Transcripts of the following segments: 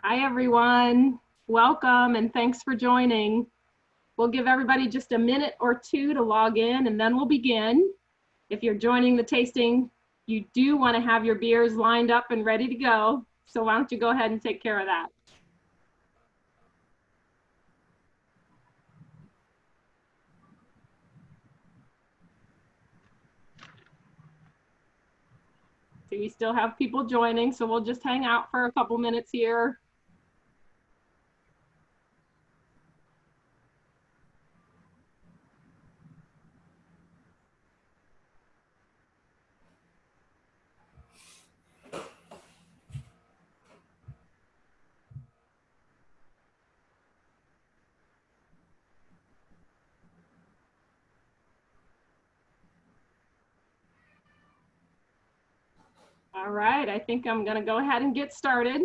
Hi, everyone. Welcome and thanks for joining. We'll give everybody just a minute or two to log in and then we'll begin. If you're joining the tasting, you do want to have your beers lined up and ready to go. So why don't you go ahead and take care of that? So we still have people joining, so we'll just hang out for a couple minutes here. All right, I think I'm going to go ahead and get started.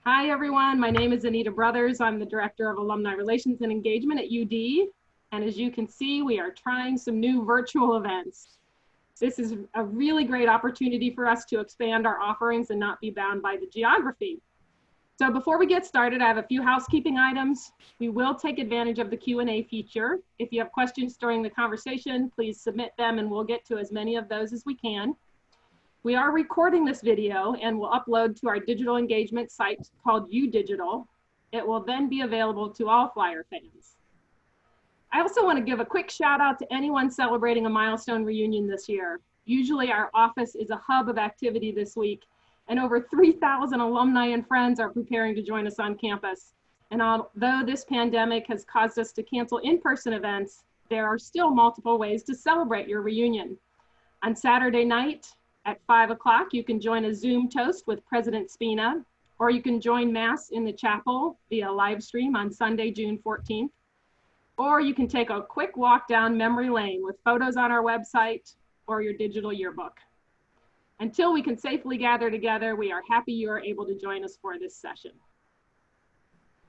Hi, everyone. My name is Anita Brothers. I'm the Director of Alumni Relations and Engagement at UD. And as you can see, we are trying some new virtual events. This is a really great opportunity for us to expand our offerings and not be bound by the geography. So before we get started, I have a few housekeeping items. We will take advantage of the Q&A feature. If you have questions during the conversation, please submit them and we'll get to as many of those as we can. We are recording this video and will upload to our digital engagement site called UDigital. It will then be available to all Flyer fans. I also want to give a quick shout out to anyone celebrating a milestone reunion this year. Usually our office is a hub of activity this week, and over 3,000 alumni and friends are preparing to join us on campus. And although this pandemic has caused us to cancel in-person events, there are still multiple ways to celebrate your reunion. On Saturday night, at 5 o'clock, you can join a Zoom toast with President Spina, or you can join Mass in the chapel via live stream on Sunday, June 14th. Or you can take a quick walk down memory lane with photos on our website or your digital yearbook. Until we can safely gather together, we are happy you are able to join us for this session.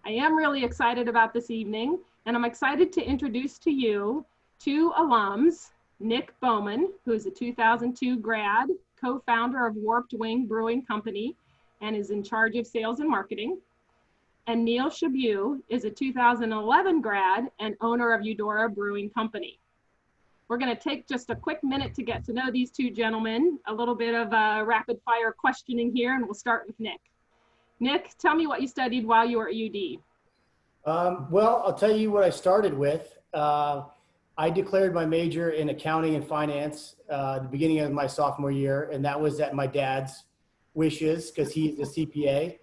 I am really excited about this evening, and I'm excited to introduce to you two alums, Nick Bowman, who is a 2002 grad, co-founder of Warped Wing Brewing Company, and is in charge of sales and marketing. And Neil Chabut is a 2011 grad and owner of Eudora Brewing Company. We're going to take just a quick minute to get to know these two gentlemen, a little bit of rapid fire questioning here, and we'll start with Nick. Nick, tell me what you studied while you were at UD. Well, I'll tell you what I started with. I declared my major in accounting and finance at the beginning of my sophomore year, and that was at my dad's wishes because he's a CPA.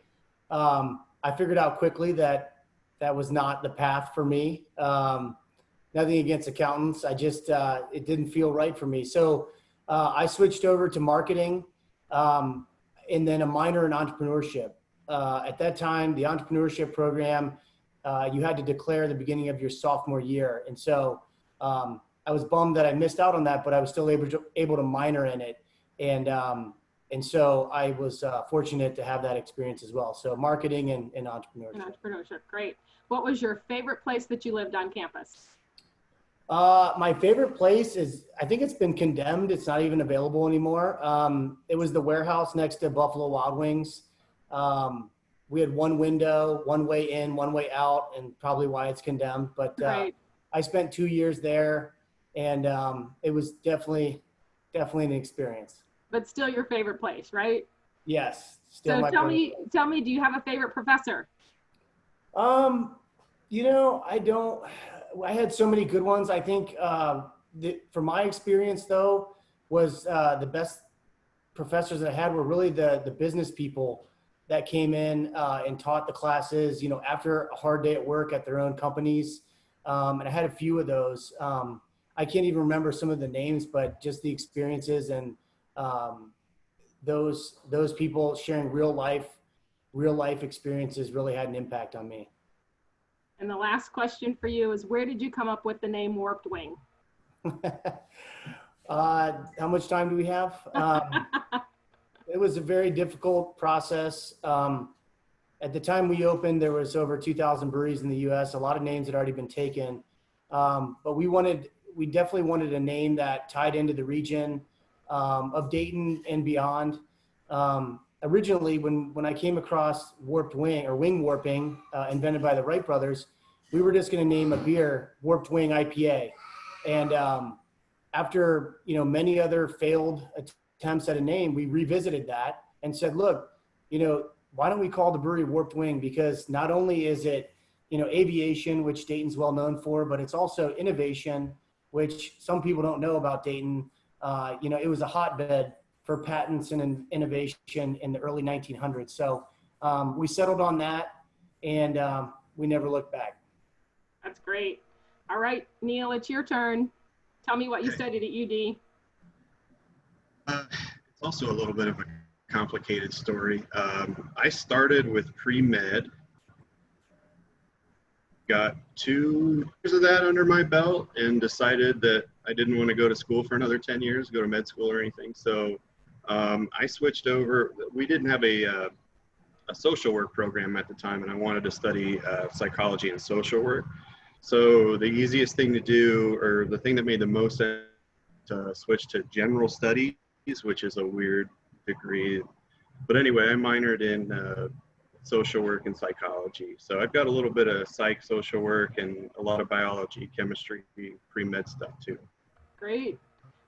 I figured out quickly that that was not the path for me. Nothing against accountants. I just, it didn't feel right for me. So I switched over to marketing and then a minor in entrepreneurship. At that time, the entrepreneurship program, you had to declare at the beginning of your sophomore year. And so I was bummed that I missed out on that, but I was still able to minor in it. And so I was fortunate to have that experience as well. So marketing and entrepreneurship. And entrepreneurship, great. What was your favorite place that you lived on campus? My favorite place is, I think it's been condemned. It's not even available anymore. It was the warehouse next to Buffalo Wild Wings. We had one window, one way in, one way out, and probably why it's condemned. But Right. I spent 2 years there, and it was definitely an experience. But still your favorite place, right? Yes. Still So tell me, do you have a favorite professor? You know, I had so many good ones. I think from my experience though, was the best professors that I had were really the business people that came in and taught the classes, you know, after a hard day at work at their own companies. And I had a few of those. I can't even remember some of the names, but just the experiences and those people sharing real life experiences really had an impact on me. And the last question for you is, where did you come up with the name Warped Wing? How much time do we have? It was a very difficult process. At the time we opened, there was over 2,000 breweries in the US. A lot of names had already been taken. But we definitely wanted a name that tied into the region of Dayton and beyond. originally, when I came across Warped Wing or Wing Warping, invented by the Wright brothers, we were just going to name a beer Warped Wing IPA. And after many other failed attempts at a name, we revisited that and said, look, why don't we call the brewery Warped Wing? Because not only is it aviation, which Dayton's well known for, but it's also innovation, which some people don't know about Dayton. It was a hotbed for patents and innovation in the early 1900s. So we settled on that, and we never looked back. That's great. All right, Neil, it's your turn. Tell me what you studied at UD. It's also a little bit of a complicated story. I started with pre-med, got 2 years of that under my belt, and decided that I didn't want to go to school for another 10 years, go to med school or anything. So I switched over. We didn't have a social work program at the time, and I wanted to study psychology and social work. So the easiest thing to do, or the thing that made the most sense, to switch to general studies, which is a weird degree. But anyway, I minored in social work and psychology. So I've got a little bit of psych, social work, and a lot of biology, chemistry, pre-med stuff too. Great.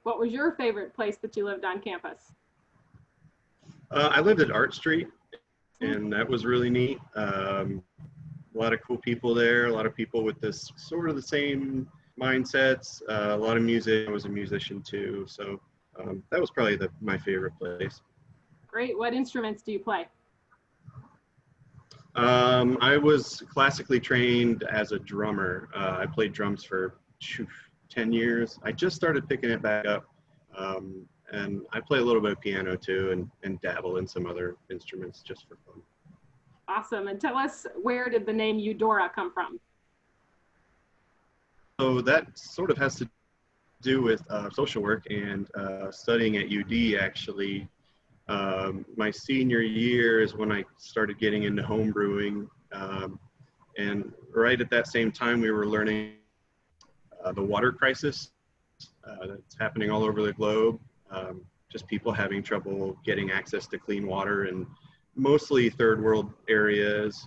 What was your favorite place that you lived on campus? I lived at Art Street, and that was really neat. A lot of cool people there, a lot of people with this sort of the same mindsets, a lot of music. I was a musician too, so that was probably my favorite place. Great. What instruments do you play? I was classically trained as a drummer. I played drums for 10 years. I just started picking it back up, and I play a little bit of piano too, and dabble in some other instruments just for fun. Awesome. And tell us, where did the name Eudora come from? So that sort of has to do with social work and studying at UD, actually. My senior year is when I started getting into home brewing. And right at that same time, we were learning the water crisis that's happening all over the globe. Just people having trouble getting access to clean water, and mostly third world areas.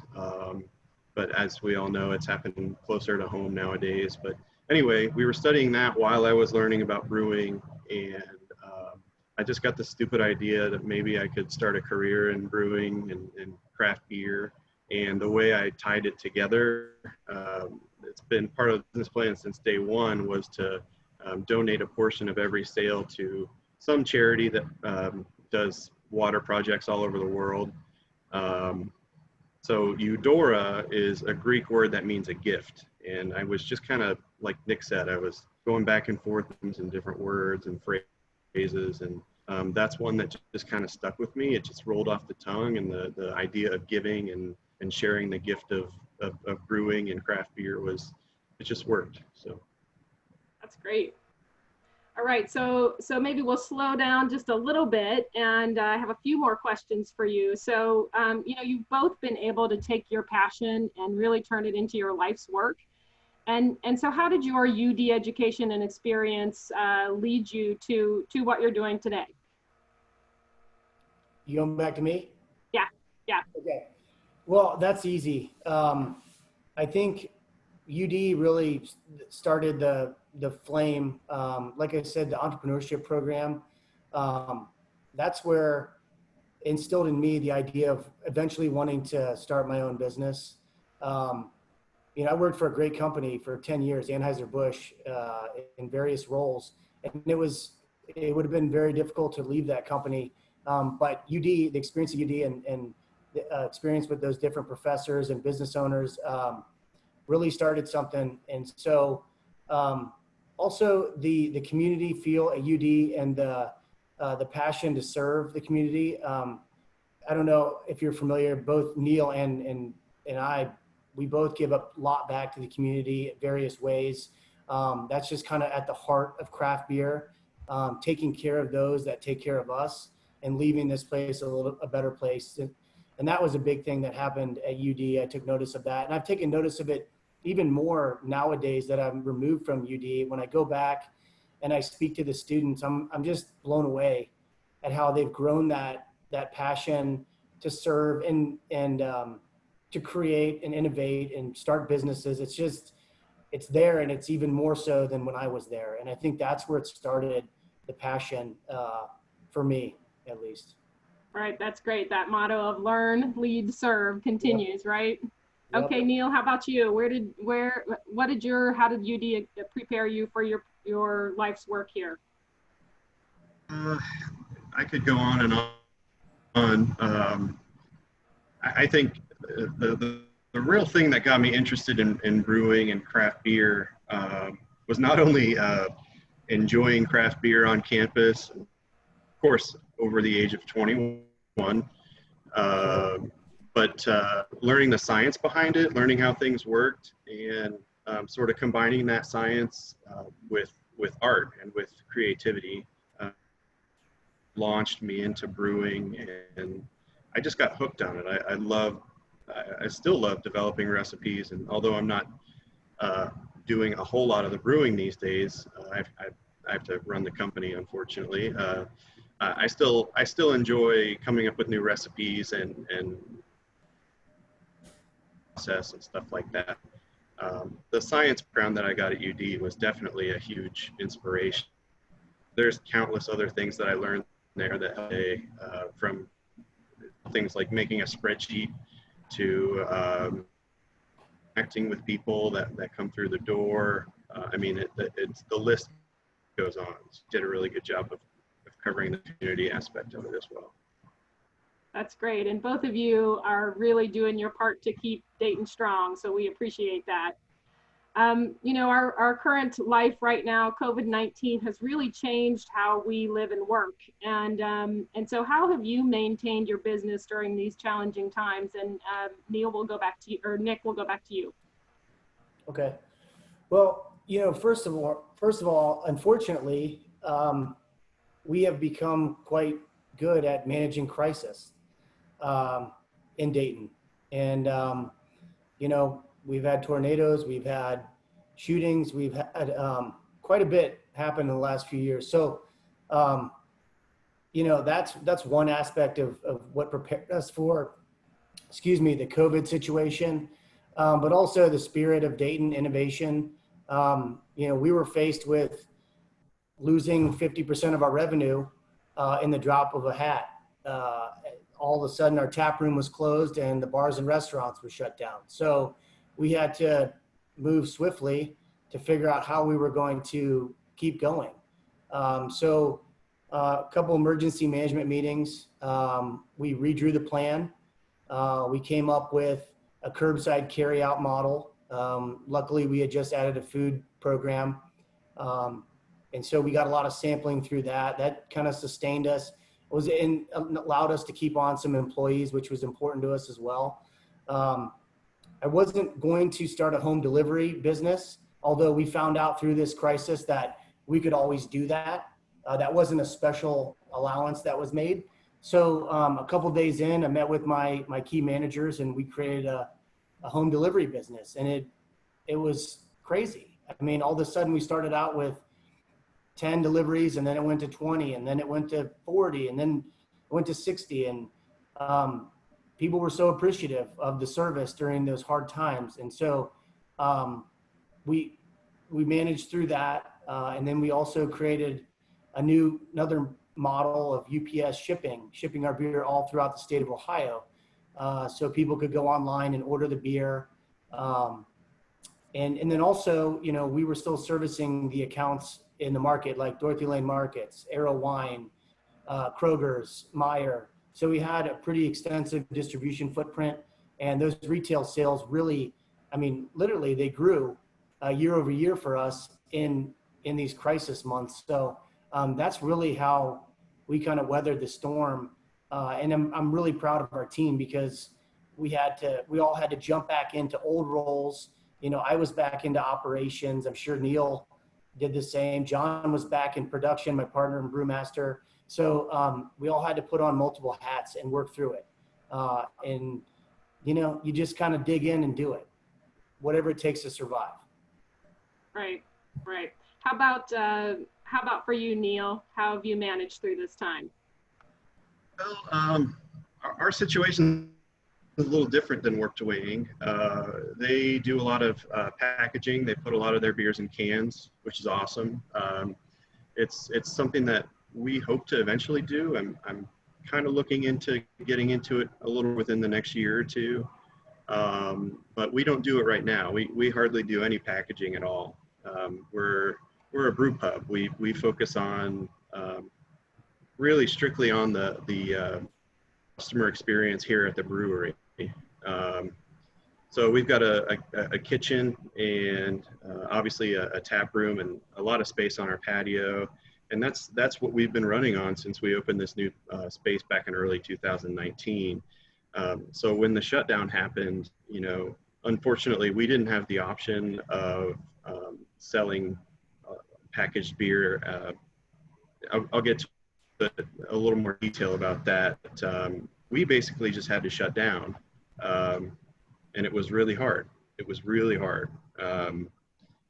But as we all know, it's happening closer to home nowadays. But anyway, we were studying that while I was learning about brewing, and I just got the stupid idea that maybe I could start a career in brewing and craft beer. And the way I tied it together, it's been part of the business plan since day one, was to donate a portion of every sale to some charity that does water projects all over the world. So Eudora is a Greek word that means a gift. And I was just kind of, like Nick said, I was going back and forth in different words and phrases. And that's one that just kind of stuck with me. It just rolled off the tongue, and the idea of giving and sharing the gift of brewing and craft beer it just worked. So that's great. All right, so maybe we'll slow down just a little bit, and I have a few more questions for you. So, you've both been able to take your passion and really turn it into your life's work. And so how did your UD education and experience lead you to what you're doing today? You going back to me? Yeah. Okay. Well, that's easy. I think UD really started the flame. Like I said, the entrepreneurship program, that's where instilled in me the idea of eventually wanting to start my own business. I worked for a great company for 10 years, Anheuser-Busch, in various roles. And it would have been very difficult to leave that company. But UD, the experience of UD and the experience with those different professors and business owners really started something. And so also the community feel at UD and the passion to serve the community. I don't know if you're familiar, both Neil and I, we both give a lot back to the community in various ways. That's just kind of at the heart of craft beer, taking care of those that take care of us and leaving this place a better place. And that was a big thing that happened at UD. I took notice of that. And I've taken notice of it even more nowadays that I'm removed from UD. When I go back and I speak to the students, I'm just blown away at how they've grown that that passion to serve and to create and innovate and start businesses. It's there, and it's even more so than when I was there. And I think that's where it started, the passion for me, at least. Right, that's great. That motto of learn, lead, serve continues, right? Yep. Okay, Neil, how about you? How did UD prepare you for your life's work here? I could go on and on. I think the real thing that got me interested in brewing and craft beer was not only enjoying craft beer on campus, of course, over the age of 21, but learning the science behind it, learning how things worked, and sort of combining that science with art and with creativity. Launched me into brewing, and I just got hooked on it. I still love developing recipes, and although I'm not doing a whole lot of the brewing these days, I have to run the company, unfortunately. I still enjoy coming up with new recipes and process and stuff like that. The science background that I got at UD was definitely a huge inspiration. There's countless other things that I learned there that from things like making a spreadsheet to acting with people that come through the door. I mean, it's the list goes on. Did a really good job of covering the community aspect of it as well. That's great. And both of you are really doing your part to keep Dayton strong. So we appreciate that. You know, our current life right now, COVID-19 has really changed how we live and work. And so how have you maintained your business during these challenging times? And Neil, will go back to you, or Nick, will go back to you. Okay. Well, you know, first of all, unfortunately, we have become quite good at managing crisis in Dayton. And, you know, we've had tornadoes, we've had shootings, we've had quite a bit happen in the last few years. So, you know, that's one aspect of what prepared us for, the COVID situation, but also the spirit of Dayton innovation. You know, we were faced with losing 50% of our revenue in the drop of a hat. All of a sudden, our tap room was closed and the bars and restaurants were shut down. So we had to move swiftly to figure out how we were going to keep going. So a couple emergency management meetings, we redrew the plan. We came up with a curbside carryout model. Luckily, we had just added a food program. And so we got a lot of sampling through that. That kind of sustained us. It allowed us to keep on some employees, which was important to us as well. I wasn't going to start a home delivery business, although we found out through this crisis that we could always do that. That wasn't a special allowance that was made. So a couple of days in, I met with my key managers, and we created a home delivery business. And it was crazy. I mean, all of a sudden we started out with 10 deliveries, and then it went to 20, and then it went to 40, and then it went to 60. And people were so appreciative of the service during those hard times. And so we managed through that. And then we also created another model of UPS shipping our beer all throughout the state of Ohio. So people could go online and order the beer. And then also, you know, we were still servicing the accounts in the market, like Dorothy Lane Markets, Arrow Wine, Kroger's, Meyer. So we had a pretty extensive distribution footprint, and those retail sales really, I mean, literally they grew year over year for us in these crisis months. So that's really how we kind of weathered the storm. And I'm really proud of our team, because we all had to jump back into old roles. You know, I was back into operations. I'm sure Neil did the same. John was back in production, my partner and brewmaster. So we all had to put on multiple hats and work through it. And, you know, you just kind of dig in and do it, whatever it takes to survive. Right, right. How about for you, Neil? How have you managed through this time? Well, our situation is a little different than Warped Wing. They do a lot of packaging. They put a lot of their beers in cans, which is awesome. It's something that we hope to eventually do. I'm kind of looking into getting into it a little within the next year or two. But we don't do it right now. We hardly do any packaging at all. We're a brew pub. We focus on really strictly on the customer experience here at the brewery. So we've got a kitchen and obviously a tap room and a lot of space on our patio. And that's what we've been running on since we opened this new space back in early 2019. So when the shutdown happened, unfortunately, we didn't have the option of selling packaged beer. I'll get to a little more detail about that. We basically just had to shut down, and it was really hard. It was really hard.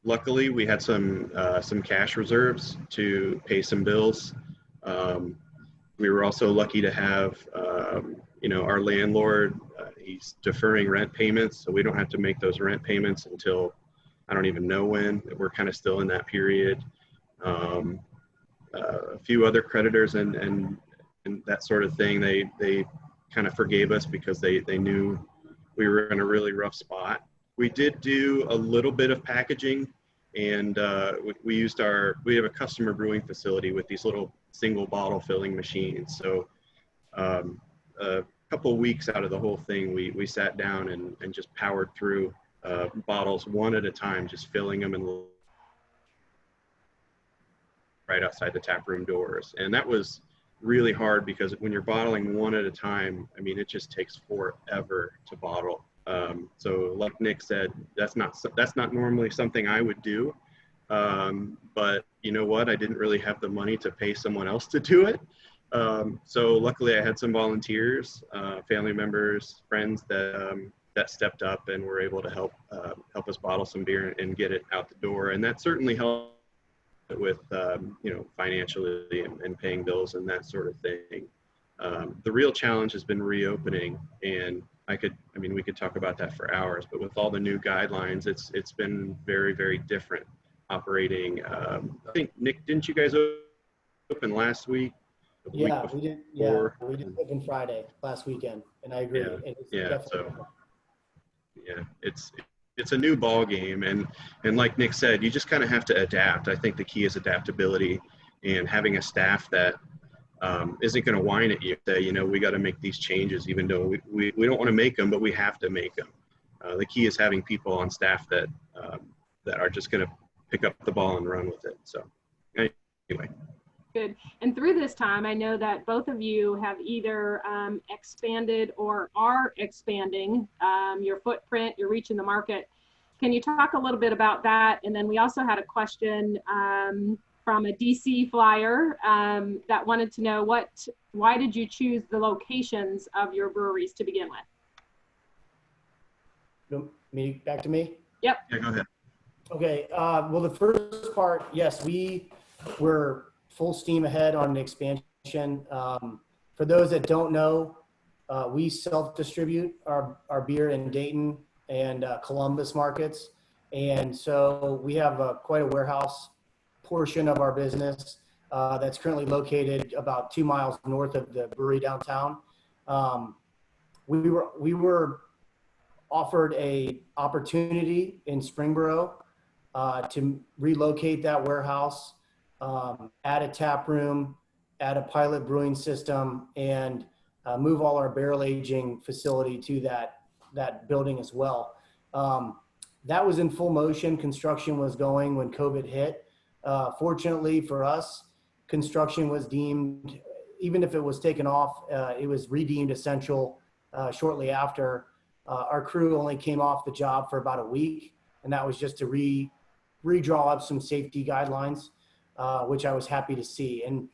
Luckily, we had some cash reserves to pay some bills. We were also lucky to have, our landlord, he's deferring rent payments, so we don't have to make those rent payments until I don't even know when. We're kind of still in that period. A few other creditors and that sort of thing, they kind of forgave us because they knew we were in a really rough spot. We did do a little bit of packaging, and we have a customer brewing facility with these little single bottle filling machines. So a couple weeks out of the whole thing, we sat down and just powered through bottles one at a time, just filling them and right outside the tap room doors. And that was really hard because when you're bottling one at a time, I mean, it just takes forever to bottle. So like Nick said, that's not normally something I would do. But you know what? I didn't really have the money to pay someone else to do it. So luckily I had some volunteers, family members, friends that stepped up and were able to help us bottle some beer and get it out the door. And that certainly helped with, financially and paying bills and that sort of thing. The real challenge has been reopening, and we could talk about that for hours, but with all the new guidelines, it's been very, very different operating. I think, Nick, didn't you guys open last week? Yeah, we did. Yeah, we did open Friday last weekend, and I agree. It's a new ball game, and like Nick said, you just kind of have to adapt. I think the key is adaptability and having a staff that isn't going to whine at you, say, we got to make these changes, even though we don't want to make them, but we have to make them. The key is having people on staff that are just going to pick up the ball and run with it. So anyway. Good. And through this time, I know that both of you have either expanded or are expanding your footprint, your reach in the market. Can you talk a little bit about that? And then we also had a question from a DC flyer that wanted to know why did you choose the locations of your breweries to begin with? Back to me? Yep. Yeah, go ahead. Okay. Well, the first part, yes, we were full steam ahead on an expansion. For those that don't know, we self-distribute our beer in Dayton and Columbus markets. And so we have quite a warehouse portion of our business that's currently located about 2 miles north of the brewery downtown. We were offered a opportunity in Springboro to relocate that warehouse, add a tap room, add a pilot brewing system, and move all our barrel aging facility to that building as well. That was in full motion. Construction was going when COVID hit. Fortunately for us, construction was deemed, even if it was taken off, it was redeemed essential shortly after. Our crew only came off the job for about a week, and that was just to redraw up some safety guidelines, which I was happy to see. And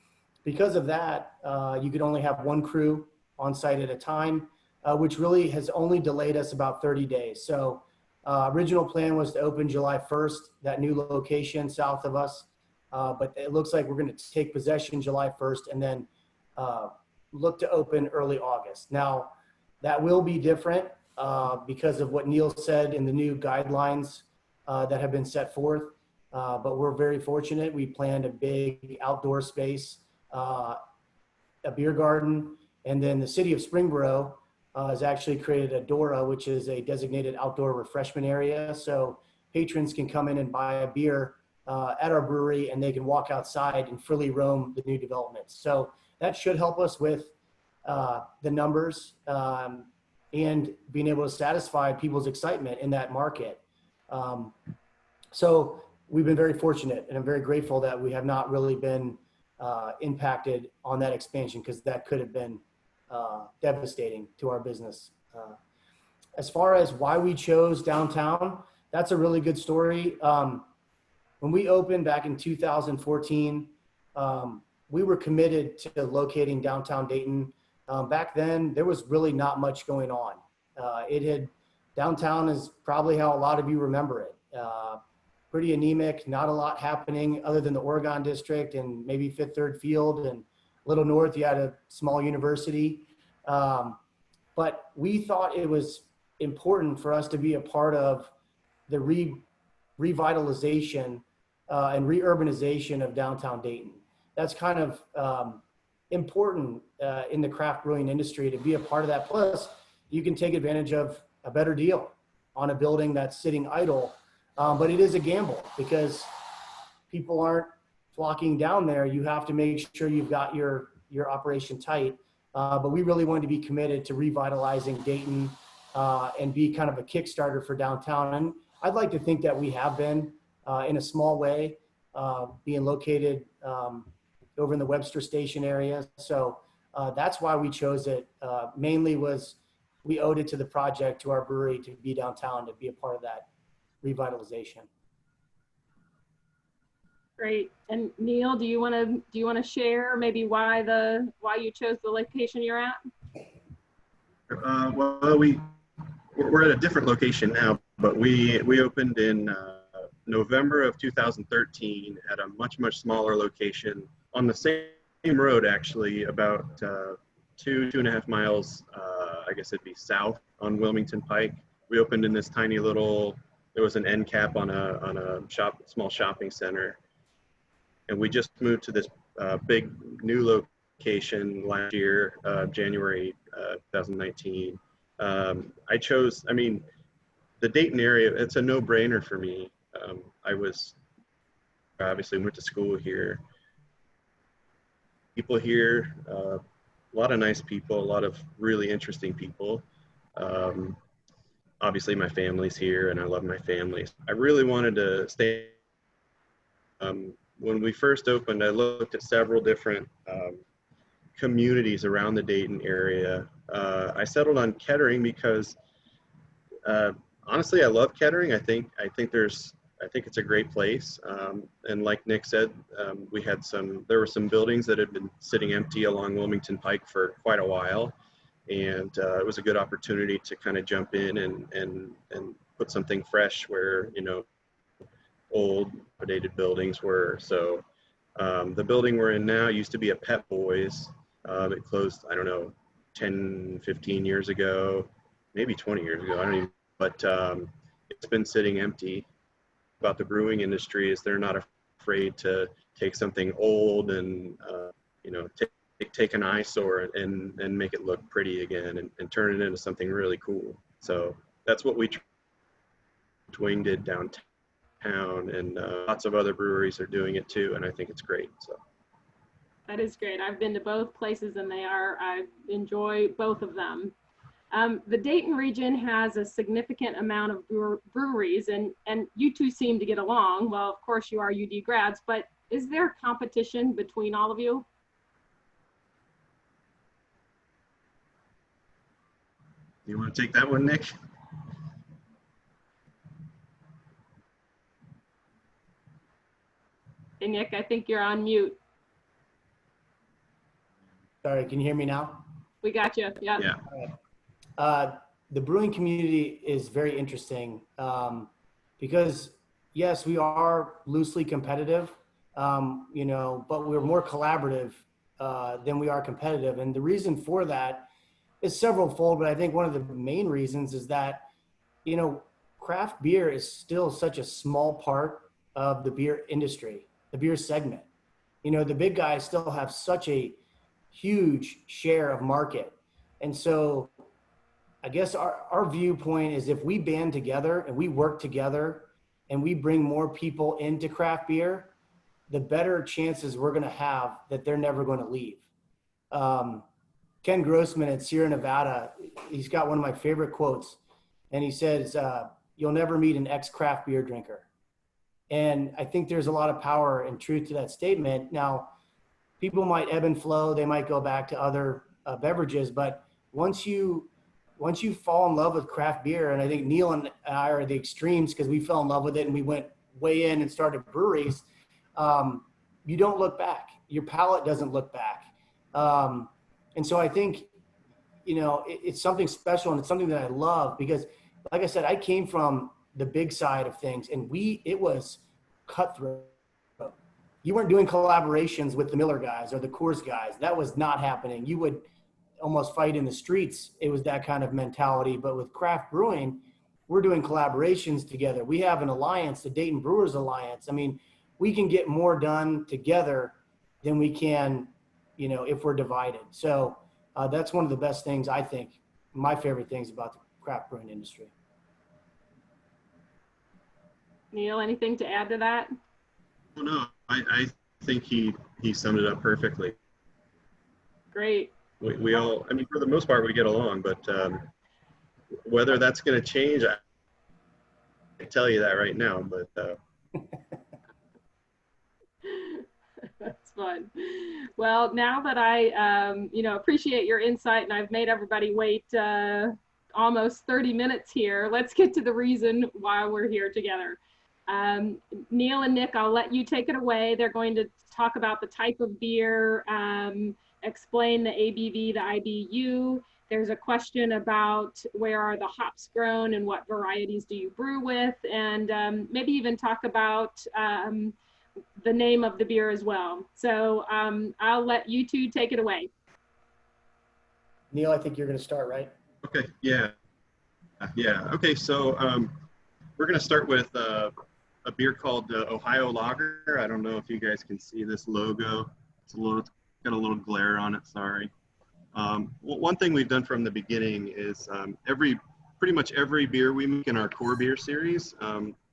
because of that, you could only have one crew on site at a time, which really has only delayed us about 30 days. So original plan was to open July 1st, that new location south of us. But it looks like we're going to take possession July 1st and then look to open early August. Now, that will be different because of what Neil said in the new guidelines that have been set forth. But we're very fortunate. We planned a big outdoor space, a beer garden, and then the city of Springboro has actually created a DORA, which is a designated outdoor refreshment area. So patrons can come in and buy a beer at our brewery, and they can walk outside and freely roam the new developments. So that should help us with the numbers and being able to satisfy people's excitement in that market. So we've been very fortunate, and I'm very grateful that we have not really been impacted on that expansion, because that could have been devastating to our business. As far as why we chose downtown, that's a really good story. When we opened back in 2014, we were committed to locating downtown Dayton. Back then, there was really not much going on. Downtown is probably how a lot of you remember it. Pretty anemic, not a lot happening other than the Oregon district and maybe Fifth Third Field, and a little north you had a small university. But we thought it was important for us to be a part of the revitalization and reurbanization of downtown Dayton. That's kind of important in the craft brewing industry, to be a part of that. Plus, you can take advantage of a better deal on a building that's sitting idle. But it is a gamble, because people aren't flocking down there. You have to make sure you've got your operation tight. But we really wanted to be committed to revitalizing Dayton and be kind of a Kickstarter for downtown. And I'd like to think that we have been in a small way, being located over in the Webster Station area. So that's why we chose it. Mainly was we owed it to the project, to our brewery, to be downtown, to be a part of that revitalization. Great. And Neil, do you want to share maybe why you chose the location you're at? Well, we're at a different location now, but we opened in November of 2013 at a much smaller location on the same road, actually, about 2.5 miles, I guess it'd be south on Wilmington Pike. We opened in this tiny little. There was an end cap on a small shopping center, and we just moved to this big new location last year, January 2019. The Dayton area, it's a no-brainer for me. I obviously went to school here. People here, a lot of nice people, a lot of really interesting people. Obviously my family's here, and I love my family. I really wanted to stay. When we first opened, I looked at several different communities around the Dayton area. I settled on Kettering because honestly, I love Kettering. I think it's a great place. And like Nick said, there were some buildings that had been sitting empty along Wilmington Pike for quite a while. And it was a good opportunity to kind of jump in and put something fresh where, old, outdated buildings were. So the building we're in now used to be a Pep Boys. It closed, I don't know, 10, 15 years ago, maybe 20 years ago. I don't even, but it's been sitting empty. About the brewing industry is they're not afraid to take something old and, take an eyesore and make it look pretty again and turn it into something really cool. So that's what Wing did downtown, and lots of other breweries are doing it too, and I think it's great. So That is great. I've been to both places, and I enjoy both of them. The Dayton region has a significant amount of breweries, and you two seem to get along. Well, of course you are UD grads, but is there competition between all of you? You want to take that one, Nick? Hey, Nick, I think you're on mute. Sorry, can you hear me now? We got you. Yeah. The brewing community is very interesting because, yes, we are loosely competitive, but we're more collaborative than we are competitive. And the reason for that is several fold, but I think one of the main reasons is that, craft beer is still such a small part of the beer industry, the beer segment. The big guys still have such a huge share of market. And so I guess our viewpoint is if we band together and we work together and we bring more people into craft beer, the better chances we're going to have that they're never going to leave. Ken Grossman at Sierra Nevada, he's got one of my favorite quotes, and he says, you'll never meet an ex-craft beer drinker. And I think there's a lot of power and truth to that statement. Now, people might ebb and flow, they might go back to other beverages, but once you fall in love with craft beer, and I think Neil and I are the extremes because we fell in love with it and we went way in and started breweries, you don't look back. Your palate doesn't look back. And so I think, it's something special, and it's something that I love because, like I said, I came from the big side of things, and it was cutthroat. You weren't doing collaborations with the Miller guys or the Coors guys. That was not happening. You would almost fight in the streets. It was that kind of mentality. But with craft brewing, we're doing collaborations together. We have an alliance, the Dayton Brewers Alliance. I mean, we can get more done together than we can, if we're divided. So that's one of the best things, I think, my favorite things about the craft brewing industry. Neil, anything to add to that? Oh, no, I think he summed it up perfectly. Great. We all, I mean, for the most part, we get along, but whether that's going to change, I can tell you that right now, but. That's fun. Well, now that I, appreciate your insight and I've made everybody wait almost 30 minutes here, let's get to the reason why we're here together. Neil and Nick, I'll let you take it away. They're going to talk about the type of beer, explain the ABV, the IBU. There's a question about where are the hops grown and what varieties do you brew with, and maybe even talk about the name of the beer as well. So I'll let you two take it away. Neil, I think you're going to start, right? Okay, yeah. Okay, so we're going to start with a beer called Ohio Lager. I don't know if you guys can see this logo. It's got a little glare on it, sorry. One thing we've done from the beginning is pretty much every beer we make in our core beer series,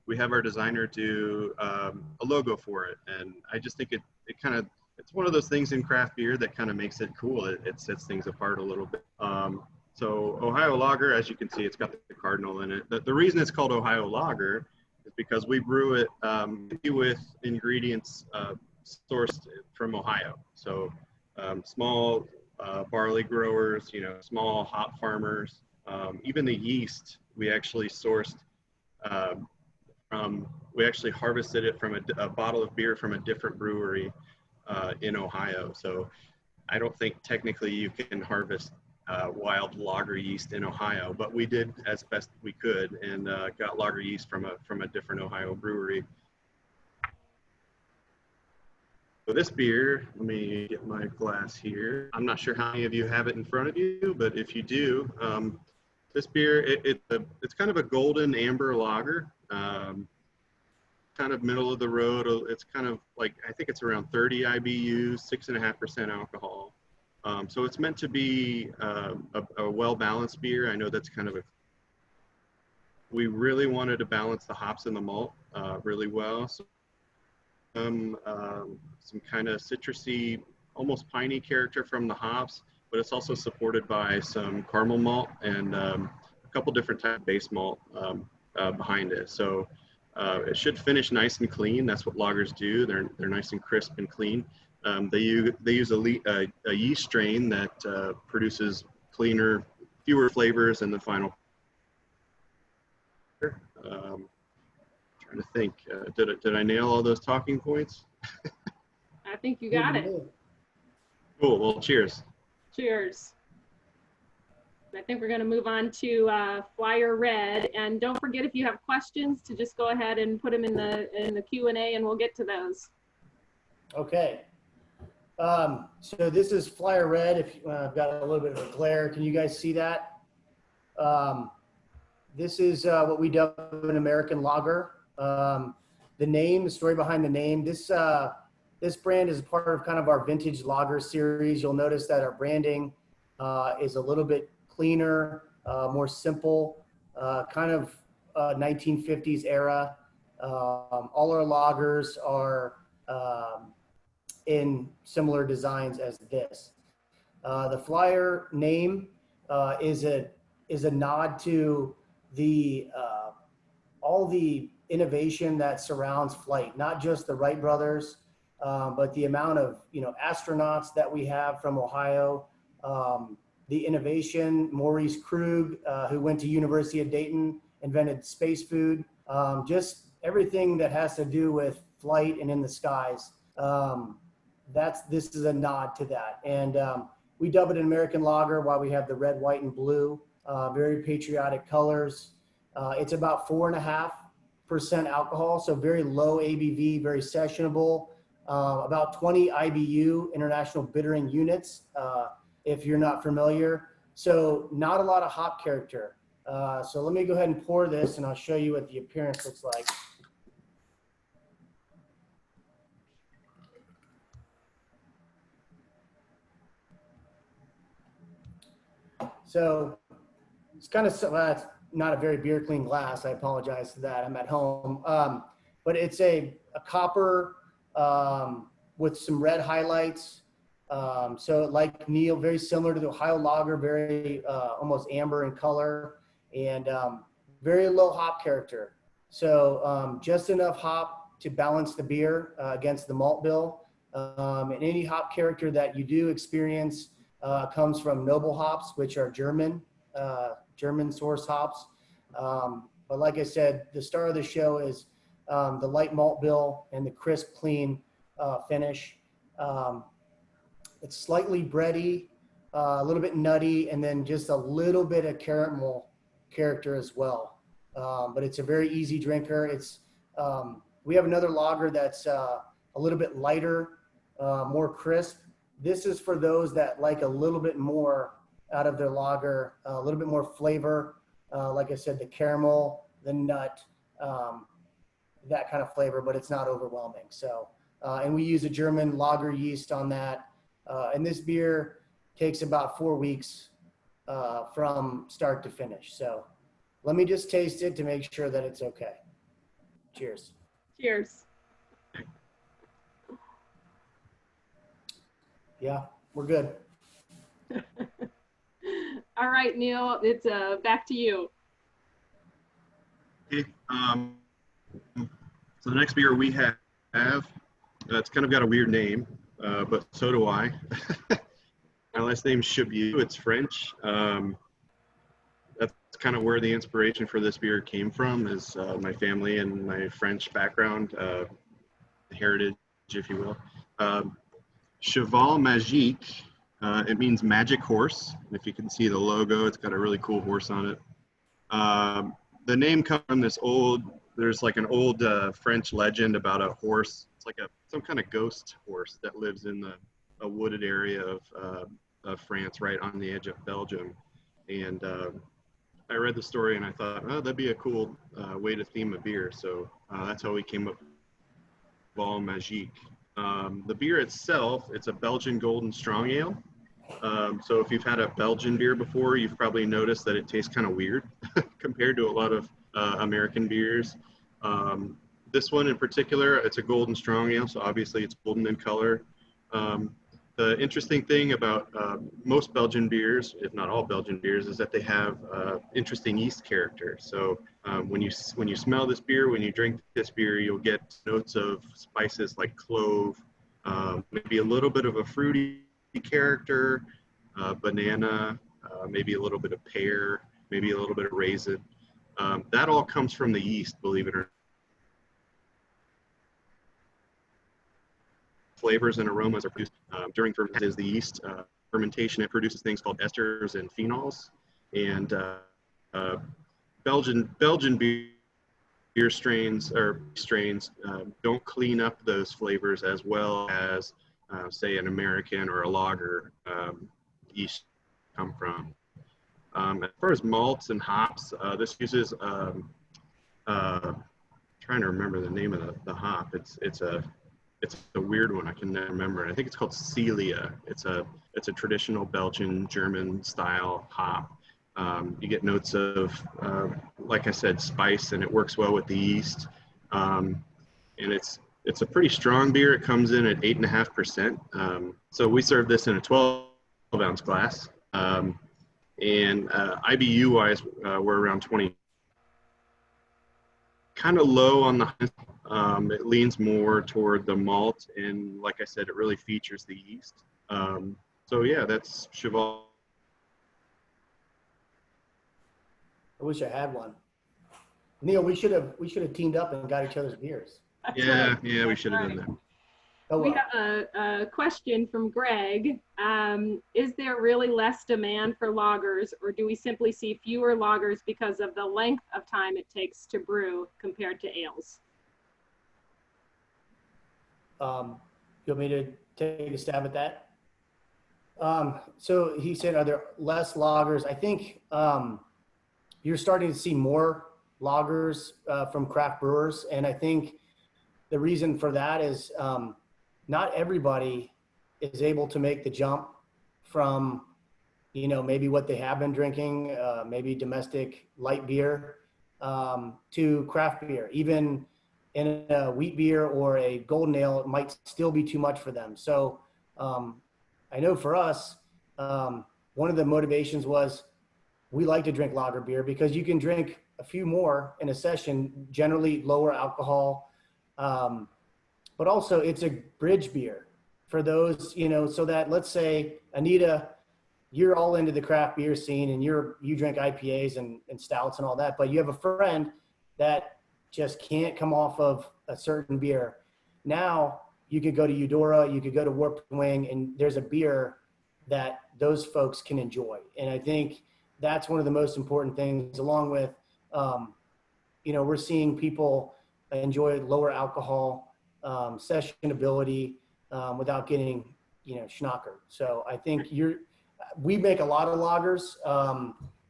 we have our designer do a logo for it. And I just think it's one of those things in craft beer that kind of makes it cool. It sets things apart a little bit. So Ohio Lager, as you can see, it's got the cardinal in it. The reason it's called Ohio Lager is because we brew it with ingredients sourced from Ohio. So small barley growers, small hop farmers, even the yeast we actually sourced we actually harvested it from a bottle of beer from a different brewery in Ohio. So I don't think technically you can harvest wild lager yeast in Ohio, but we did as best we could and got lager yeast from a different Ohio brewery. So this beer, let me get my glass here. I'm not sure how many of you have it in front of you, but if you do, this beer, it's kind of a golden amber lager, kind of middle of the road. It's kind of like, I think it's around 30 IBUs, 6.5% alcohol. So it's meant to be a well-balanced beer. I know that's kind of we really wanted to balance the hops and the malt really well. So some kind of citrusy, almost piney character from the hops, but it's also supported by some caramel malt and a couple different types of base malt behind it. So it should finish nice and clean. That's what lagers do. They're nice and crisp and clean. They use a yeast strain that produces cleaner, fewer flavors in the final. Trying to think, did I nail all those talking points? I think you got it. Cool. Well, cheers. Cheers. I think we're going to move on to Flyer Red, and don't forget, if you have questions, to just go ahead and put them in the Q&A, and we'll get to those. Okay. So this is Flyer Red. If I've got a little bit of a glare, can you guys see that? This is what we dub an American lager. The name, the story behind the name, this brand is part of kind of our vintage lager series. You'll notice that our branding is a little bit cleaner, more simple, kind of 1950s era. All our lagers are in similar designs as this. The Flyer name is a nod to the all the innovation that surrounds flight, not just the Wright brothers, but the amount of astronauts that we have from Ohio, the innovation. Maurice Krug, who went to University of Dayton, invented space food. Just everything that has to do with flight and in the skies. This is a nod to that, and we dub it an American lager while we have the red, white, and blue. Very patriotic colors. It's about 4.5% alcohol, so very low ABV, very sessionable. About 20 IBU, International Bittering Units, if you're not familiar. So not a lot of hop character. So let me go ahead and pour this, and I'll show you what the appearance looks like. So it's kind of, it's not a very beer clean glass. I apologize for that. I'm at home. But it's a copper with some red highlights. So like Neil, very similar to the Ohio lager, very almost amber in color, and very low hop character. So just enough hop to balance the beer against the malt bill. And any hop character that you do experience comes from noble hops, which are German source hops. But like I said, the star of the show is the light malt bill and the crisp, clean finish. It's slightly bready, a little bit nutty, and then just a little bit of caramel character as well. But it's a very easy drinker. We have another lager that's a little bit lighter, more crisp. This is for those that like a little bit more out of their lager, a little bit more flavor. Like I said, the caramel, the nut, that kind of flavor, but it's not overwhelming. So, and we use a German lager yeast on that. And this beer takes about 4 weeks from start to finish. So let me just taste it to make sure that it's okay. Cheers. Cheers. Yeah, we're good. All right, Neil, it's back to you. Okay. So the next beer we have, it's kind of got a weird name, but so do I. My last name's Chabut. It's French. That's kind of where the inspiration for this beer came from, is my family and my French background, heritage, if you will. Cheval Magique, it means magic horse. If you can see the logo, it's got a really cool horse on it. The name comes from there's like an old French legend about a horse. It's like some kind of ghost horse that lives in a wooded area of France, right on the edge of Belgium. And I read the story and I thought, oh, that'd be a cool way to theme a beer. So that's how we came up with Bomb Magique. The beer itself, it's a Belgian golden strong ale. So if you've had a Belgian beer before, you've probably noticed that it tastes kind of weird compared to a lot of American beers. This one in particular, it's a golden strong ale, so obviously it's golden in color. The interesting thing about most Belgian beers, if not all Belgian beers, is that they have interesting yeast character. So when you smell this beer, when you drink this beer, you'll get notes of spices like clove, maybe a little bit of a fruity character, banana, maybe a little bit of pear, maybe a little bit of raisin. That all comes from the yeast, believe it or not. Flavors and aromas are produced during fermentation. Is the yeast fermentation. It produces things called esters and phenols. And Belgian beer strains don't clean up those flavors as well as say an American or a lager yeast come from. As far as malts and hops, this uses trying to remember the name of the hop. It's a weird one. I can never remember it. I think it's called Celia. It's a traditional Belgian German style hop. You get notes of, like I said, spice, and it works well with the yeast. And it's a pretty strong beer. It comes in at 8.5%. So we serve this in a 12-ounce glass. And IBU wise, we're around 20. Kind of low on the, it leans more toward the malt, and like I said, it really features the yeast. So yeah, that's Cheval. I wish I had one. Neil, we should have teamed up and got each other's beers. Yeah, we should have done that. Oh, well. We have a question from Greg. Is there really less demand for lagers, or do we simply see fewer lagers because of the length of time it takes to brew compared to ales? You want me to take a stab at that? So he said, are there less lagers? I think you're starting to see more lagers from craft brewers. And I think the reason for that is not everybody is able to make the jump from, maybe what they have been drinking, maybe domestic light beer, to craft beer. Even in a wheat beer or a golden ale, it might still be too much for them. So I know for us, one of the motivations was we like to drink lager beer because you can drink a few more in a session, generally lower alcohol, but also it's a bridge beer for those, so that, let's say, Anita, you're all into the craft beer scene and you drink IPAs and stouts and all that, but you have a friend that just can't come off of a certain beer. Now you could go to Eudora, you could go to Warped Wing, and there's a beer that those folks can enjoy. And I think that's one of the most important things, along with, we're seeing people enjoy lower alcohol, sessionability, without getting, schnockered. So I think we make a lot of lagers.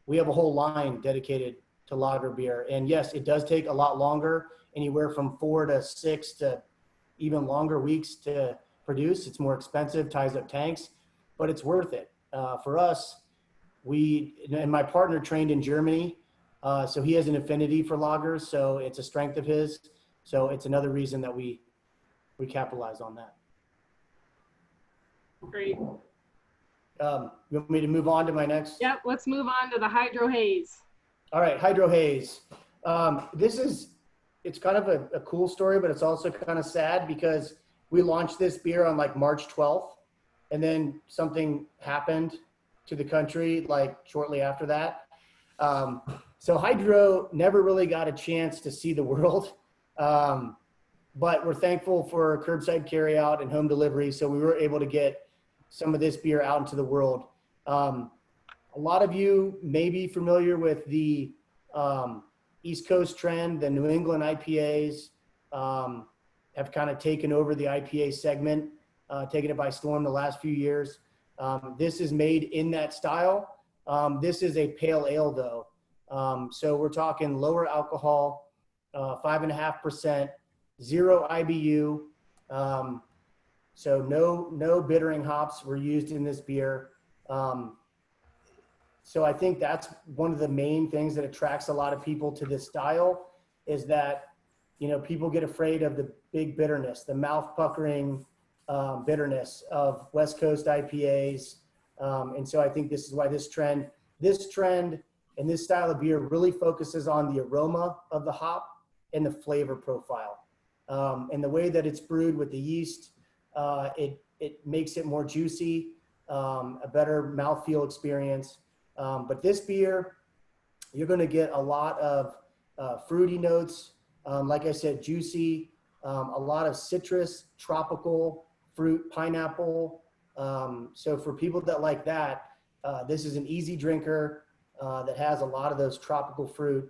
We have a whole line dedicated to lager beer. And yes, it does take a lot longer, anywhere from 4 to 6 to even longer weeks to produce. It's more expensive, ties up tanks, but it's worth it. For us, and my partner trained in Germany, so he has an affinity for lagers, so it's a strength of his. So it's another reason that we capitalize on that. Great. You want me to move on to my next? Yep, let's move on to the Hydro Haze. All right, Hydro Haze. It's kind of a cool story, but it's also kind of sad because we launched this beer on like March 12th, and then something happened to the country like shortly after that. So Hydro never really got a chance to see the world, but we're thankful for curbside carryout and home delivery, so we were able to get some of this beer out into the world. A lot of you may be familiar with the East Coast trend. The New England IPAs have kind of taken over the IPA segment, taken it by storm the last few years. This is made in that style. This is a pale ale though. So we're talking lower alcohol, 5.5%, 0 IBU. So no bittering hops were used in this beer. So I think that's one of the main things that attracts a lot of people to this style, is that, people get afraid of the big bitterness, the mouth puckering bitterness of West Coast IPAs. And so I think this is why this trend and this style of beer really focuses on the aroma of the hop and the flavor profile. And the way that it's brewed with the yeast, it makes it more juicy, a better mouthfeel experience. But this beer, you're going to get a lot of fruity notes. Like I said, juicy, a lot of citrus, tropical fruit, pineapple. So for people that like that, this is an easy drinker that has a lot of those tropical fruit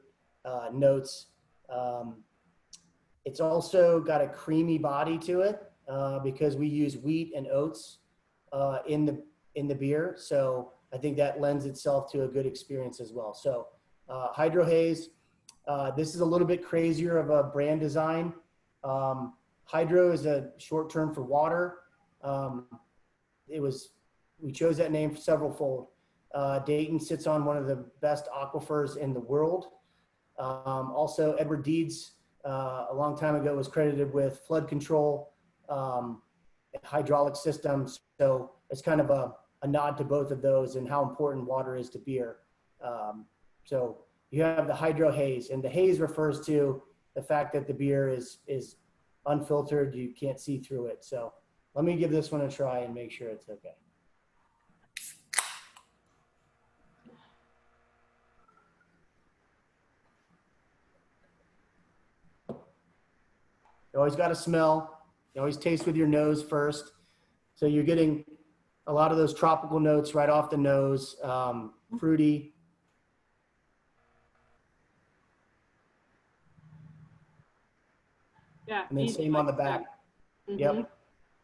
notes. It's also got a creamy body to it. because we use wheat and oats in the beer. So I think that lends itself to a good experience as well. So Hydro Haze, this is a little bit crazier of a brand design. Hydro is a short term for water. We chose that name for several fold. Dayton sits on one of the best aquifers in the world. Also, Edward Deeds, a long time ago, was credited with flood control, hydraulic systems. So it's kind of a nod to both of those and how important water is to beer. So you have the Hydro Haze, and the haze refers to the fact that the beer is unfiltered. You can't see through it. So let me give this one a try and make sure it's okay. You always got to smell. You always taste with your nose first. So you're getting a lot of those tropical notes right off the nose, fruity. Yeah. And then same on the back. Mm-hmm. Yep.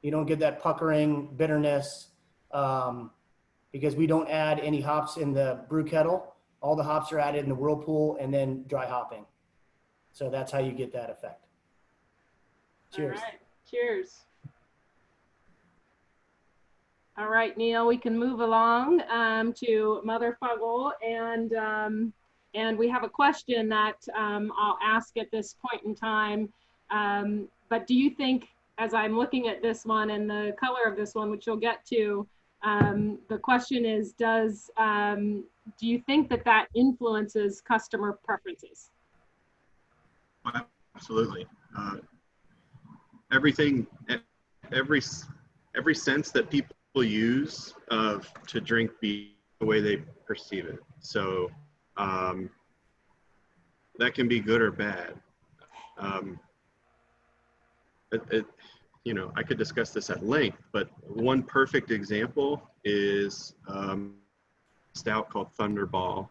You don't get that puckering bitterness because we don't add any hops in the brew kettle. All the hops are added in the whirlpool and then dry hopping. So that's how you get that effect. Cheers. All right. Cheers. All right, Neil, we can move along to Mother Fogle, and we have a question that I'll ask at this point in time. But do you think, as I'm looking at this one and the color of this one, which you'll get to, the question is, do you think that influences customer preferences? Absolutely. Every sense that people use to drink beer, the way they perceive it. So that can be good or bad. I could discuss this at length, but one perfect example is a stout called Thunderball,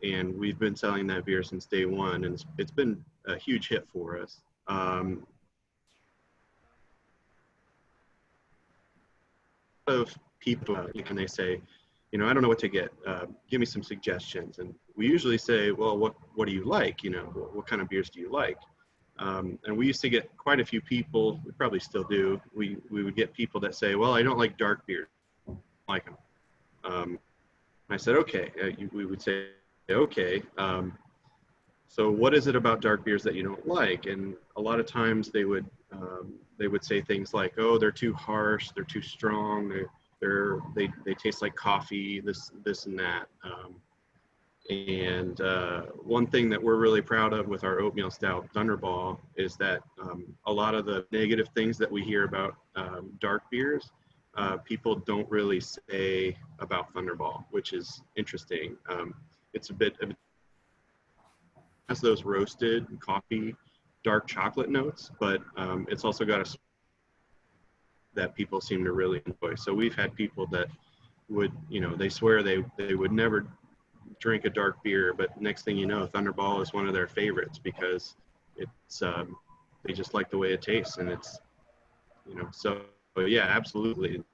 and we've been selling that beer since day one, and it's been a huge hit for us. Of people and they say, I don't know what to get, give me some suggestions, and we usually say, well, what do you like, what kind of beers do you like? And we used to get quite a few people, we probably still do, we would get people that say, well, I don't like dark beers, I don't like them. And I said, okay. We would say, okay, so what is it about dark beers that you don't like? And a lot of times they would say things like, oh, they're too harsh, they're too strong, they taste like coffee, this and that. And one thing that we're really proud of with our oatmeal stout Thunderball is that a lot of the negative things that we hear about dark beers, people don't really say about Thunderball, which is interesting. It's a bit has those roasted coffee, dark chocolate notes, but it's also got that people seem to really enjoy. So we've had people that would, they swear they would never drink a dark beer, but next thing you know, Thunderball is one of their favorites because it's they just like the way it tastes, and it's so yeah, absolutely.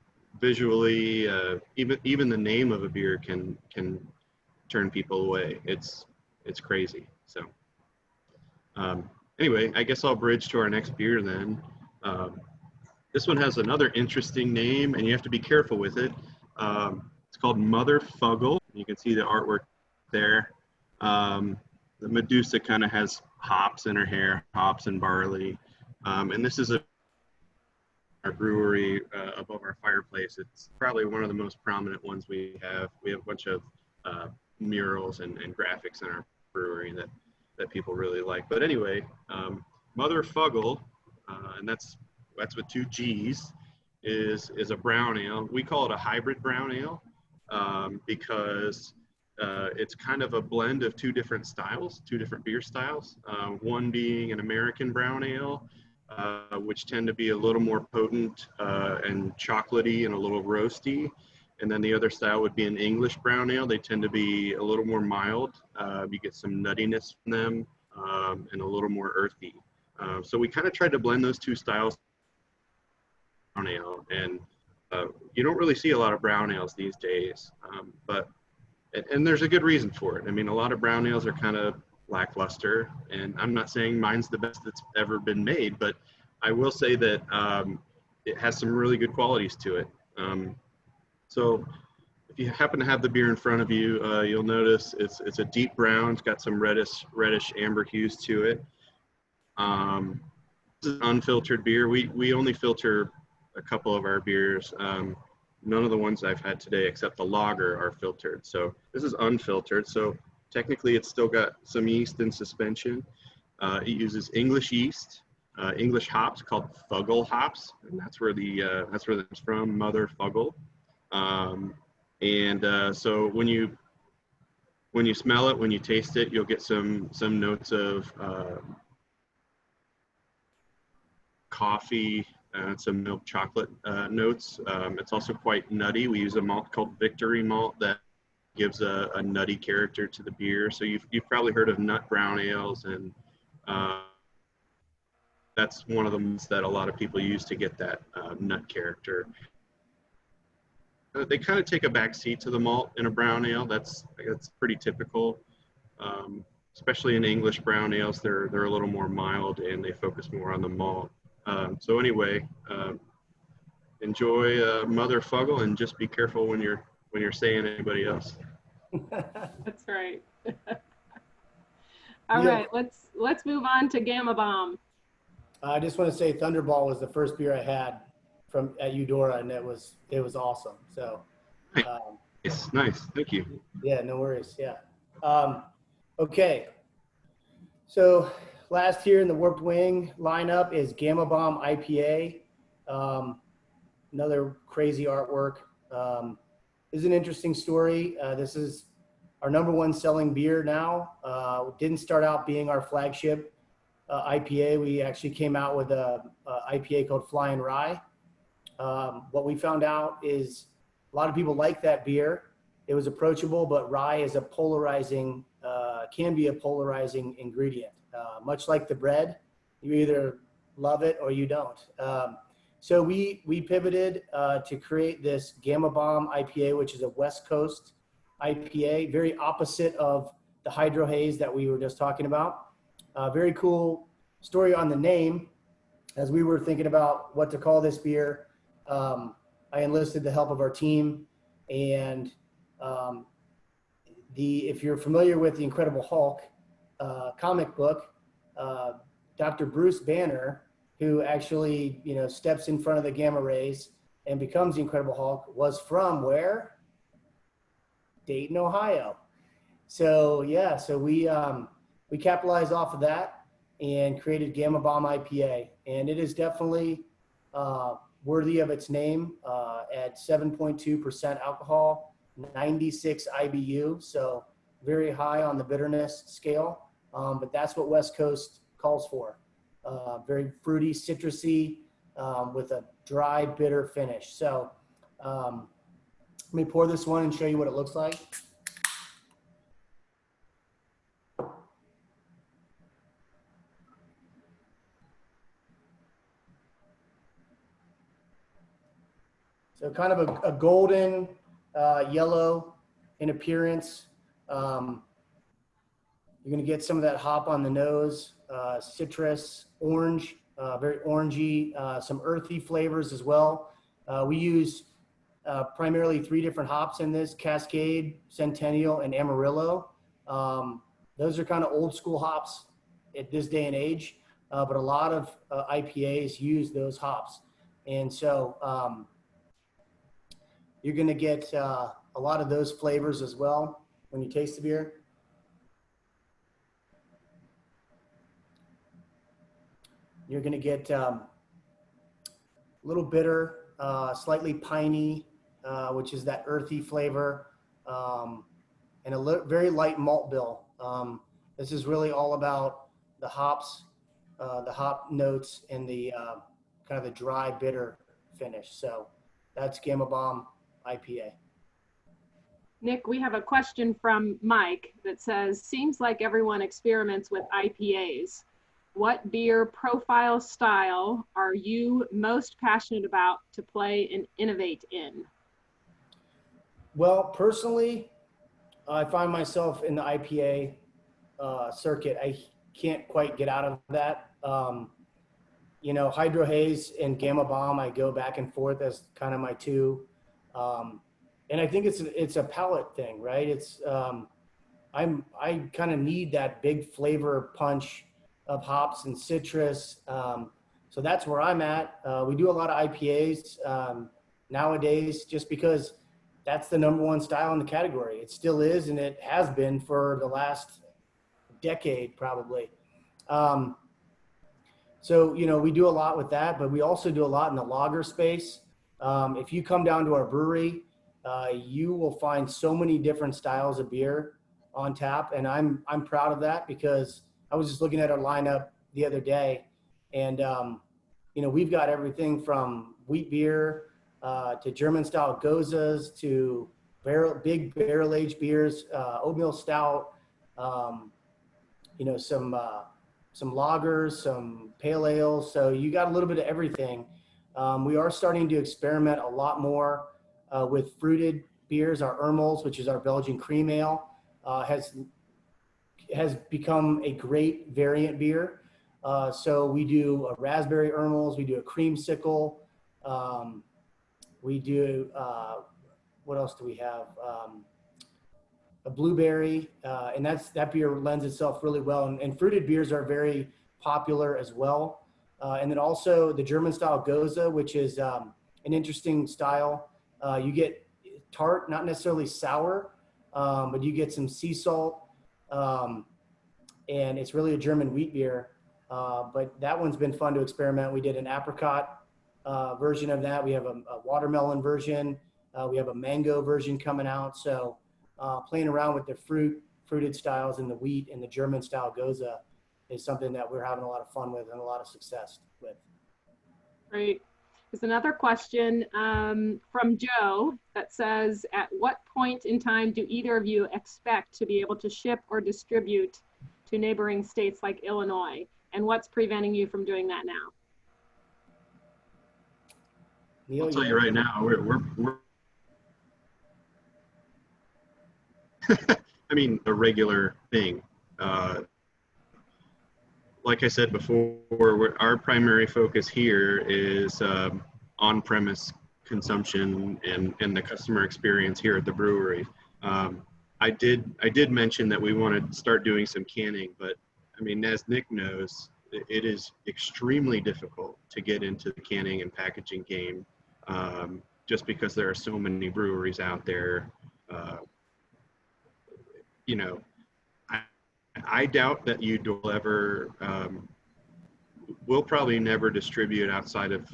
Visually, even the name of a beer can turn people away. It's crazy. So anyway, I guess I'll bridge to our next beer then. This one has another interesting name, and you have to be careful with it. It's called Mother Fogle. You can see the artwork there. The Medusa kind of has hops in her hair, hops and barley. And this is our brewery above our fireplace. It's probably one of the most prominent ones we have. We have a bunch of murals and graphics in our brewery that people really like. But anyway, Mother Fogle, and that's with 2 G's, is a brown ale. We call it a hybrid brown ale because it's kind of a blend of 2 different styles, 2 different beer styles. One being an American brown ale, which tend to be a little more potent and chocolatey and a little roasty. And then the other style would be an English brown ale. They tend to be a little more mild. You get some nuttiness from them and a little more earthy. So we kind of tried to blend those 2 styles brown ale, and you don't really see a lot of brown ales these days, and there's a good reason for it. I mean, a lot of brown ales are kind of lackluster, and I'm not saying mine's the best that's ever been made, but I will say that it has some really good qualities to it. So if you happen to have the beer in front of you, you'll notice it's a deep brown. It's got some reddish amber hues to it. This is unfiltered beer. We only filter a couple of our beers. None of the ones I've had today, except the lager, are filtered. So this is unfiltered. So technically, it's still got some yeast in suspension. It uses English yeast, English hops called Fogle hops, and that's where it's from, Mother Fogle. So when you smell it, when you taste it, you'll get some notes of coffee, some milk chocolate notes. It's also quite nutty. We use a malt called Victory malt that gives a nutty character to the beer. So you've probably heard of nut brown ales, and that's one of the ones that a lot of people use to get that nut character. They kind of take a back seat to the malt in a brown ale. That's pretty typical, especially in English brown ales. They're a little more mild and they focus more on the malt. So anyway, enjoy Mother Fogle, and just be careful when you're saying anybody else. That's right. All right, let's move on to Gamma Bomb. I just want to say Thunderball was the first beer I had at Eudora, and it was awesome. So Nice. Thank you. Yeah, no worries. Yeah. Okay. So last here in the Warped Wing lineup is Gamma Bomb IPA. Another crazy artwork. This is an interesting story. This is our #1 selling beer now. Didn't start out being our flagship IPA. We actually came out with a IPA called Flying Rye. What we found out is a lot of people like that beer. It was approachable, but rye is can be a polarizing ingredient. Much like the bread, you either love it or you don't. So we pivoted to create this Gamma Bomb IPA, which is a West Coast IPA, very opposite of the Hydro Haze that we were just talking about. Very cool story on the name. As we were thinking about what to call this beer, I enlisted the help of our team, and if you're familiar with the Incredible Hulk comic book, Dr. Bruce Banner, who actually steps in front of the gamma rays and becomes the Incredible Hulk, was from where? Dayton, Ohio. So yeah, so we capitalized off of that and created Gamma Bomb IPA, and it is definitely worthy of its name at 7.2% alcohol, 96 IBU, so very high on the bitterness scale, but that's what West Coast calls for. Very fruity, citrusy, with a dry, bitter finish. So let me pour this one and show you what it looks like. So kind of a golden yellow in appearance. You're going to get some of that hop on the nose, citrus, orange, very orangey, some earthy flavors as well. We use primarily 3 different hops in this: Cascade, Centennial, and Amarillo. Those are kind of old school hops at this day and age, but a lot of IPAs use those hops. And so you're going to get a lot of those flavors as well when you taste the beer. You're going to get a little bitter, slightly piney, which is that earthy flavor, and a very light malt bill. This is really all about the hops, the hop notes, and the kind of the dry, bitter finish. So that's Gamma Bomb IPA. Nick, we have a question from Mike that says, seems like everyone experiments with IPAs. what beer profile style are you most passionate about to play and innovate in? Well, personally, I find myself in the IPA circuit. I can't quite get out of that. You know, Hydro Haze and Gamma Bomb, I go back and forth as kind of my two. And I think it's a palate thing, right? I kind of need that big flavor punch of hops and citrus. So that's where I'm at. We do a lot of IPAs nowadays, just because that's the number one style in the category. It still is, and it has been for the last decade, probably. So, you know, we do a lot with that, but we also do a lot in the lager space. If you come down to our brewery, you will find so many different styles of beer on tap. And I'm proud of that, because I was just looking at our lineup the other day, and, you know, we've got everything from wheat beer to German style Gozas to big barrel aged beers, oatmeal stout, you know, some lagers, some pale ales. So you got a little bit of everything. We are starting to experiment a lot more with fruited beers. Our Ermels, which is our Belgian cream ale, has become a great variant beer. So we do a raspberry Ermels, we do a creamsicle, we do, what else do we have? A blueberry, and that beer lends itself really well. And fruited beers are very popular as well. And then also the German style Goza, which is an interesting style. You get tart, not necessarily sour, but you get some sea salt, and it's really a German wheat beer. But that one's been fun to experiment. We did an apricot version of that. We have a watermelon version. We have a mango version coming out. So playing around with the fruited styles and the wheat and the German style Goza is something that we're having a lot of fun with and a lot of success with. Great. There's another question from Joe that says, at what point in time do either of you expect to be able to ship or distribute to neighboring states like Illinois? And what's preventing you from doing that now? Neil, I'll tell you right now, we're I mean, a regular thing. Like I said before, our primary focus here is on-premise consumption and the customer experience here at the brewery. I did mention that we want to start doing some canning, but I mean, as Nick knows, it is extremely difficult to get into the canning and packaging game, just because there are so many breweries out there. You know, I doubt that Eudora ever, will probably never distribute outside of,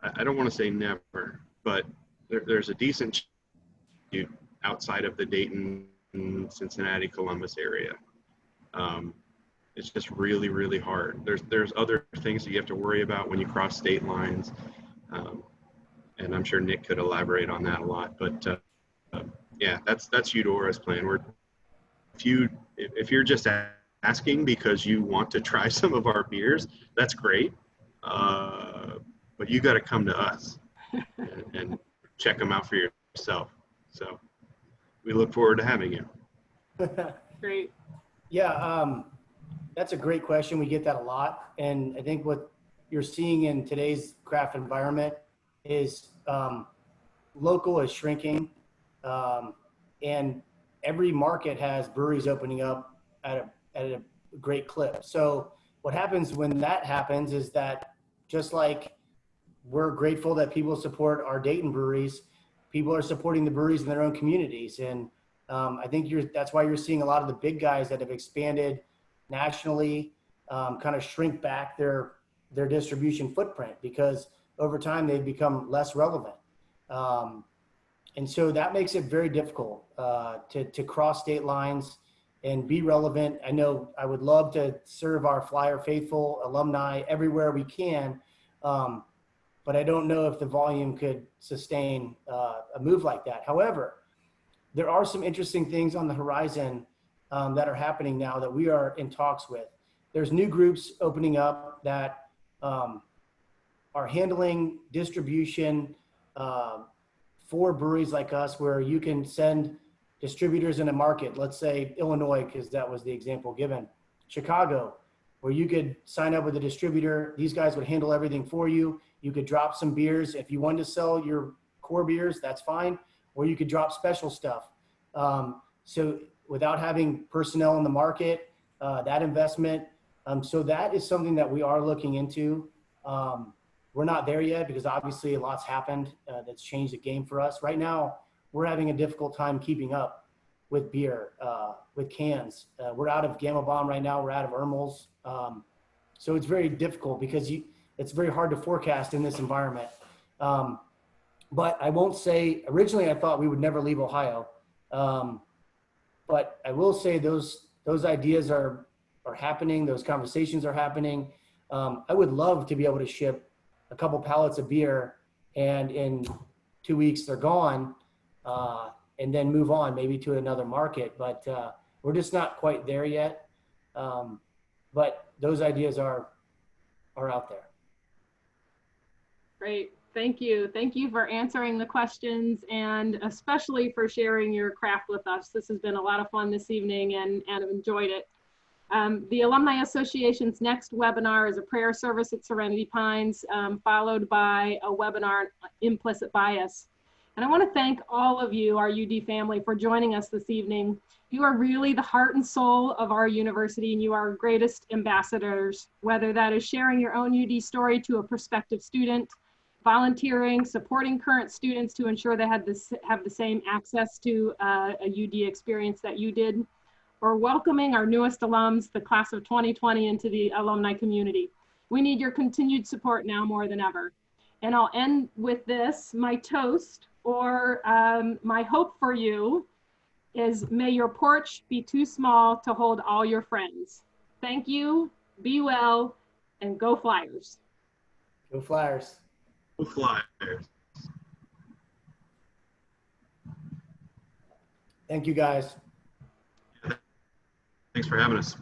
I don't want to say never, but there's a decent outside of the Dayton, Cincinnati, Columbus area. It's just really, really hard. There's other things that you have to worry about when you cross state lines. And I'm sure Nick could elaborate on that a lot, but yeah, that's Eudora's plan. If you're just asking because you want to try some of our beers, that's great. But you got to come to us and check them out for yourself. So we look forward to having you. Great. Yeah, that's a great question. We get that a lot. And I think what you're seeing in today's craft environment is local is shrinking. And every market has breweries opening up at a great clip. So what happens when that happens is that, just like we're grateful that people support our Dayton breweries, people are supporting the breweries in their own communities. And I think that's why you're seeing a lot of the big guys that have expanded nationally kind of shrink back their distribution footprint, because over time they've become less relevant. And so that makes it very difficult to cross state lines and be relevant. I know I would love to serve our Flyer faithful alumni everywhere we can, but I don't know if the volume could sustain a move like that. However, there are some interesting things on the horizon that are happening now that we are in talks with. there's new groups opening up that are handling distribution for breweries like us, where you can send distributors in a market, let's say Illinois, because that was the example given, Chicago, where you could sign up with a distributor. These guys would handle everything for you. You could drop some beers. If you wanted to sell your core beers, that's fine. Or you could drop special stuff. So without having personnel in the market, that investment. So that is something that we are looking into. We're not there yet because obviously a lot's happened that's changed the game for us. Right now, we're having a difficult time keeping up with beer, with cans. We're out of Gamma Bomb right now. We're out of Ermels. So it's very difficult because it's very hard to forecast in this environment. But I won't say, originally I thought we would never leave Ohio. But I will say those ideas are happening. Those conversations are happening. I would love to be able to ship a couple pallets of beer and in 2 weeks they're gone, and then move on maybe to another market. But we're just not quite there yet. But those ideas are out there. Great. Thank you. Thank you for answering the questions and especially for sharing your craft with us. This has been a lot of fun this evening and I've enjoyed it. The Alumni Association's next webinar is a prayer service at Serenity Pines, followed by a webinar on implicit bias. And I want to thank all of you, our UD family, for joining us this evening. You are really the heart and soul of our university, and you are our greatest ambassadors, whether that is sharing your own UD story to a prospective student, volunteering, supporting current students to ensure they have the same access to a UD experience that you did, or welcoming our newest alums, the class of 2020, into the alumni community. We need your continued support now more than ever. And I'll end with this, my toast, or my hope for you is, may your porch be too small to hold all your friends. Thank you, be well, and go Flyers. Go Flyers. Go Flyers. Thank you, guys. Thanks for having us.